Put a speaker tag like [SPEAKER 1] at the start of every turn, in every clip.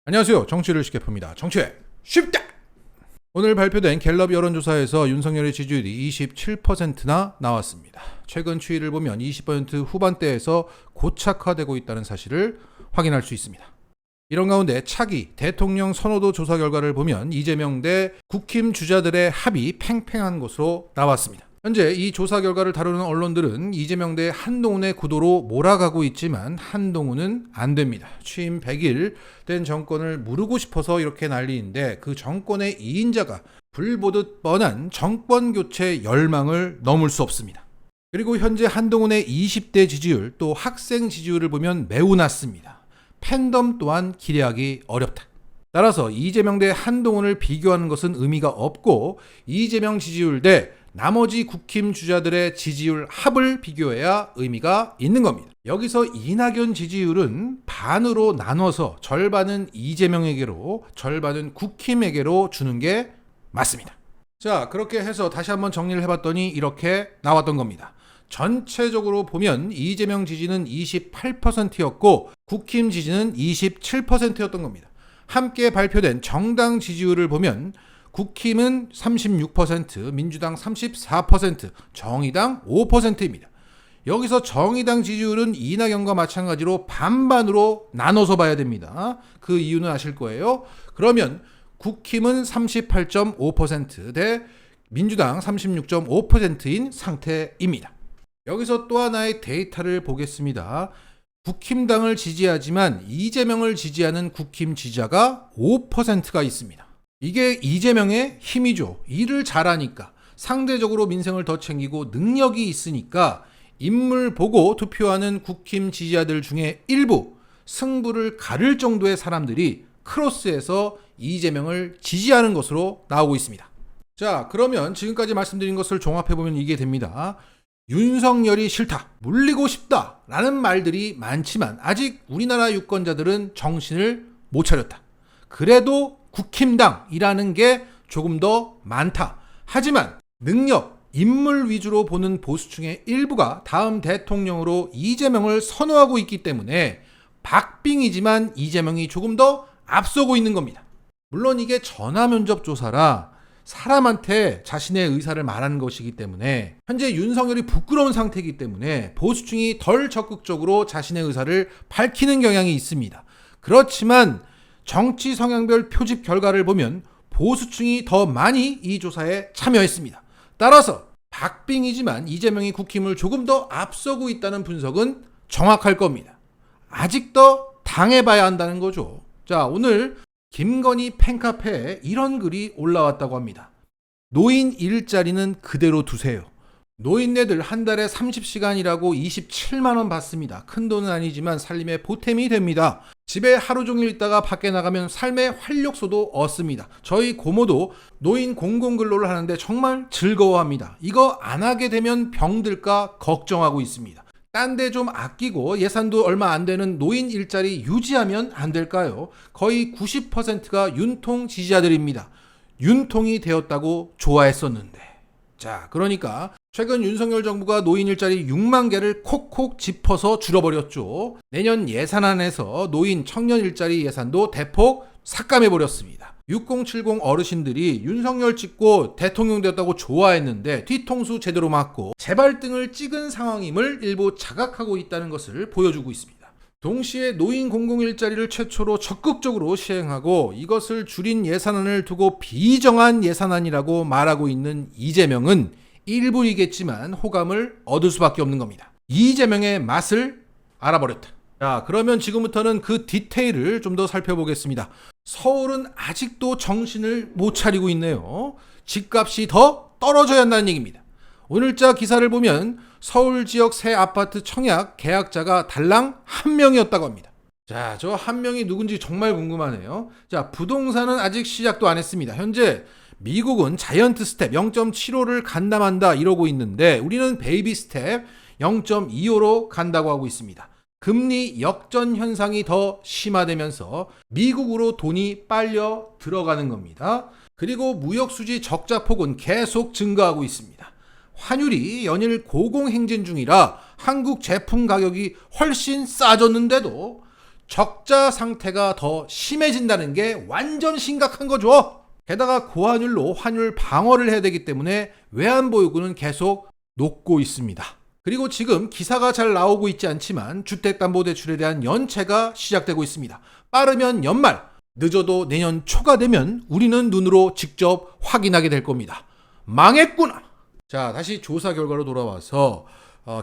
[SPEAKER 1] 안녕하세요. 정치를 쉽게 풉니다. 정치의 쉽다! 오늘 발표된 갤럽 여론조사에서 윤석열의 지지율이 27%나 나왔습니다. 최근 추이를 보면 20% 후반대에서 고착화되고 있다는 사실을 확인할 수 있습니다. 이런 가운데 차기 대통령 선호도 조사 결과를 보면 이재명 대 국힘 주자들의 합이 팽팽한 것으로 나왔습니다. 현재 이 조사 결과를 다루는 언론들은 이재명 대 한동훈의 구도로 몰아가고 있지만 한동훈은 안 됩니다. 취임 100일 된 정권을 무르고 싶어서 이렇게 난리인데 그 정권의 2인자가 불보듯 뻔한 정권 교체 열망을 넘을 수 없습니다. 그리고 현재 한동훈의 20대 지지율 또 학생 지지율을 보면 매우 낮습니다. 팬덤 또한 기대하기 어렵다. 따라서 이재명 대 한동훈을 비교하는 것은 의미가 없고 이재명 지지율 대 나머지 국힘 주자들의 지지율 합을 비교해야 의미가 있는 겁니다. 여기서 이낙연 지지율은 반으로 나눠서 절반은 이재명에게로 절반은 국힘에게로 주는 게 맞습니다. 자, 그렇게 해서 다시 한번 정리를 해봤더니 이렇게 나왔던 겁니다. 전체적으로 보면 이재명 지지는 28%였고 국힘 지지는 27%였던 겁니다. 함께 발표된 정당 지지율을 보면 국힘은 36%, 민주당 34%, 정의당 5%입니다. 여기서 정의당 지지율은 이낙연과 마찬가지로 반반으로 나눠서 봐야 됩니다. 그 이유는 아실 거예요. 그러면 국힘은 38.5% 대 민주당 36.5%인 상태입니다. 여기서 또 하나의 데이터를 보겠습니다. 국힘당을 지지하지만 이재명을 지지하는 국힘 지지자가 5%가 있습니다. 이게 이재명의 힘이죠. 일을 잘하니까, 상대적으로 민생을 더 챙기고 능력이 있으니까 인물 보고 투표하는 국힘 지지자들 중에 일부 승부를 가를 정도의 사람들이 크로스해서 이재명을 지지하는 것으로 나오고 있습니다. 자, 그러면 지금까지 말씀드린 것을 종합해보면 이게 됩니다. 윤석열이 싫다, 물리고 싶다 라는 말들이 많지만 아직 우리나라 유권자들은 정신을 못 차렸다. 그래도 국힘당이라는 게 조금 더 많다. 하지만 능력, 인물 위주로 보는 보수층의 일부가 다음 대통령으로 이재명을 선호하고 있기 때문에 박빙이지만 이재명이 조금 더 앞서고 있는 겁니다. 물론 이게 전화면접 조사라 사람한테 자신의 의사를 말하는 것이기 때문에 현재 윤석열이 부끄러운 상태이기 때문에 보수층이 덜 적극적으로 자신의 의사를 밝히는 경향이 있습니다. 그렇지만 정치 성향별 표집 결과를 보면 보수층이 더 많이 이 조사에 참여했습니다. 따라서 박빙이지만 이재명이 국힘을 조금 더 앞서고 있다는 분석은 정확할 겁니다. 아직 더 당해봐야 한다는 거죠. 자, 오늘 김건희 팬카페에 이런 글이 올라왔다고 합니다. 노인 일자리는 그대로 두세요. 노인네들 한 달에 30시간 일하고 27만 원 받습니다. 큰 돈은 아니지만 살림에 보탬이 됩니다. 집에 하루 종일 있다가 밖에 나가면 삶의 활력소도 얻습니다. 저희 고모도 노인 공공근로를 하는데 정말 즐거워합니다. 이거 안 하게 되면 병들까 걱정하고 있습니다. 딴 데 좀 아끼고 예산도 얼마 안 되는 노인 일자리 유지하면 안 될까요? 거의 90%가 윤통 지지자들입니다. 윤통이 되었다고 좋아했었는데. 자, 그러니까 최근 윤석열 정부가 노인 일자리 6만 개를 콕콕 짚어서 줄여버렸죠. 내년 예산안에서 노인 청년 일자리 예산도 대폭 삭감해버렸습니다. 6070 어르신들이 윤석열 찍고 대통령 되었다고 좋아했는데 뒤통수 제대로 맞고 재발등을 찍은 상황임을 일부 자각하고 있다는 것을 보여주고 있습니다. 동시에 노인 공공일자리를 최초로 적극적으로 시행하고 이것을 줄인 예산안을 두고 비정한 예산안이라고 말하고 있는 이재명은 일부이겠지만 호감을 얻을 수밖에 없는 겁니다. 이재명의 맛을 알아버렸다. 자, 그러면 지금부터는 그 디테일을 좀 더 살펴보겠습니다. 서울은 아직도 정신을 못 차리고 있네요. 집값이 더 떨어져야 한다는 얘기입니다. 오늘자 기사를 보면 서울 지역 새 아파트 청약 계약자가 달랑 1명이었다고 합니다. 자, 저 1명이 누군지 정말 궁금하네요. 자, 부동산은 아직 시작도 안 했습니다. 현재 미국은 자이언트 스텝 0.75를 간담한다 이러고 있는데 우리는 베이비 스텝 0.25로 간다고 하고 있습니다. 금리 역전 현상이 더 심화되면서 미국으로 돈이 빨려 들어가는 겁니다. 그리고 무역수지 적자폭은 계속 증가하고 있습니다. 환율이 연일 고공행진 중이라 한국 제품 가격이 훨씬 싸졌는데도 적자 상태가 더 심해진다는 게 완전 심각한 거죠. 게다가 고환율로 환율 방어를 해야 되기 때문에 외환보유고는 계속 녹고 있습니다. 그리고 지금 기사가 잘 나오고 있지 않지만 주택담보대출에 대한 연체가 시작되고 있습니다. 빠르면 연말, 늦어도 내년 초가 되면 우리는 눈으로 직접 확인하게 될 겁니다. 망했구나. 자, 다시 조사 결과로 돌아와서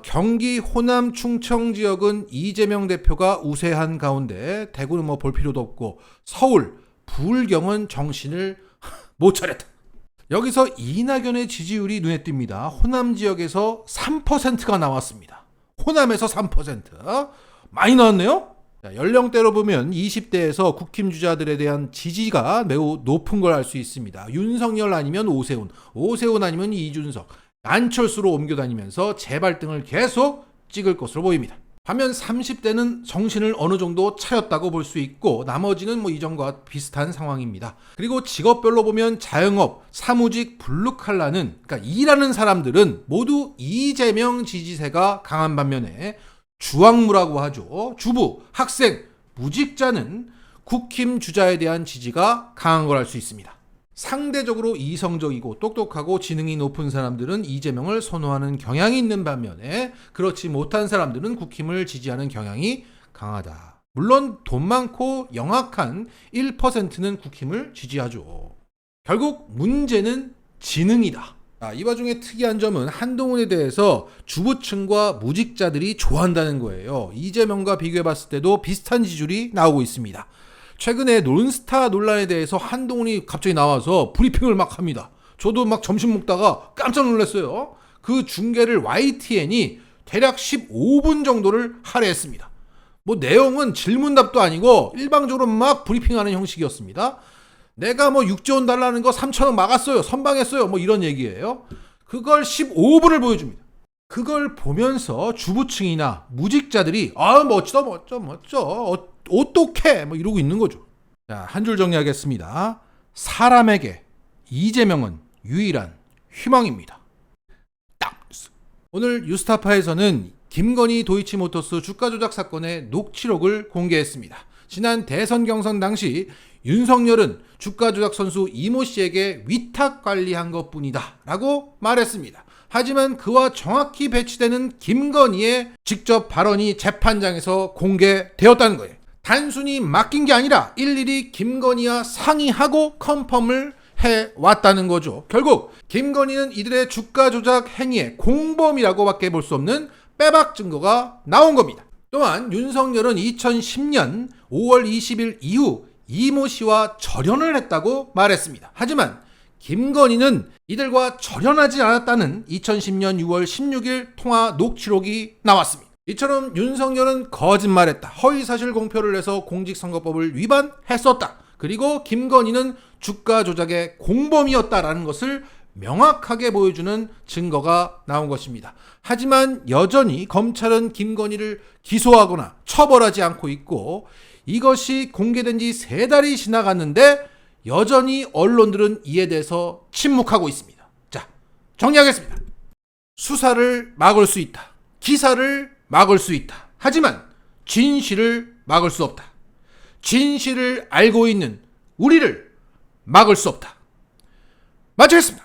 [SPEAKER 1] 경기 호남 충청 지역은 이재명 대표가 우세한 가운데 대구는 뭐 볼 필요도 없고 서울, 부울경은 정신을 못 차렸다. 여기서 이낙연의 지지율이 눈에 띕니다. 호남 지역에서 3%가 나왔습니다. 호남에서 3%. 많이 나왔네요. 자, 연령대로 보면 20대에서 국힘 주자들에 대한 지지가 매우 높은 걸 알 수 있습니다. 윤석열 아니면 오세훈, 오세훈 아니면 이준석, 안철수로 옮겨다니면서 재발등을 계속 찍을 것으로 보입니다. 반면 30대는 정신을 어느 정도 차렸다고 볼 수 있고 나머지는 뭐 이전과 비슷한 상황입니다. 그리고 직업별로 보면 자영업, 사무직, 블루칼라는 그러니까 일하는 사람들은 모두 이재명 지지세가 강한 반면에 주황무라고 하죠. 주부, 학생, 무직자는 국힘 주자에 대한 지지가 강한 걸 알 수 있습니다. 상대적으로 이성적이고 똑똑하고 지능이 높은 사람들은 이재명을 선호하는 경향이 있는 반면에 그렇지 못한 사람들은 국힘을 지지하는 경향이 강하다. 물론 돈 많고 영악한 1%는 국힘을 지지하죠. 결국 문제는 지능이다. 이 와중에 특이한 점은 한동훈에 대해서 주부층과 무직자들이 좋아한다는 거예요. 이재명과 비교해봤을 때도 비슷한 지지율이 나오고 있습니다. 최근에 논스타 논란에 대해서 한동훈이 갑자기 나와서 브리핑을 막 합니다. 저도 막 점심 먹다가 깜짝 놀랐어요. 그 중계를 YTN이 대략 15분 정도를 할애했습니다. 뭐 내용은 질문답도 아니고 일방적으로 막 브리핑하는 형식이었습니다. 내가 뭐 6조 원 달라는 거 3천억 막았어요. 선방했어요. 뭐 이런 얘기예요. 그걸 15분을 보여줍니다. 그걸 보면서 주부층이나 무직자들이 멋져 어떡해 뭐 이러고 있는 거죠. 자, 한 줄 정리하겠습니다. 사람에게 이재명은 유일한 희망입니다. 오늘 뉴스타파에서는 김건희 도이치모터스 주가 조작 사건의 녹취록을 공개했습니다. 지난 대선 경선 당시 윤석열은 주가 조작 선수 이모 씨에게 위탁 관리한 것뿐이다 라고 말했습니다. 하지만 그와 정확히 배치되는 김건희의 직접 발언이 재판장에서 공개되었다는 거예요. 단순히 맡긴 게 아니라 일일이 김건희와 상의하고 컨펌을 해왔다는 거죠. 결국 김건희는 이들의 주가 조작 행위의 공범이라고 밖에 볼 수 없는 빼박 증거가 나온 겁니다. 또한 윤석열은 2010년 5월 20일 이후 이모 씨와 절연을 했다고 말했습니다. 하지만 김건희는 이들과 절연하지 않았다는 2010년 6월 16일 통화 녹취록이 나왔습니다. 이처럼 윤석열은 거짓말했다. 허위사실 공표를 해서 공직선거법을 위반했었다. 그리고 김건희는 주가 조작의 공범이었다라는 것을 명확하게 보여주는 증거가 나온 것입니다. 하지만 여전히 검찰은 김건희를 기소하거나 처벌하지 않고 있고 이것이 공개된 지 3달이 지나갔는데 여전히 언론들은 이에 대해서 침묵하고 있습니다. 자, 정리하겠습니다. 수사를 막을 수 있다. 기사를 막을 수 있다. 하지만 진실을 막을 수 없다. 진실을 알고 있는 우리를 막을 수 없다. 마치겠습니다.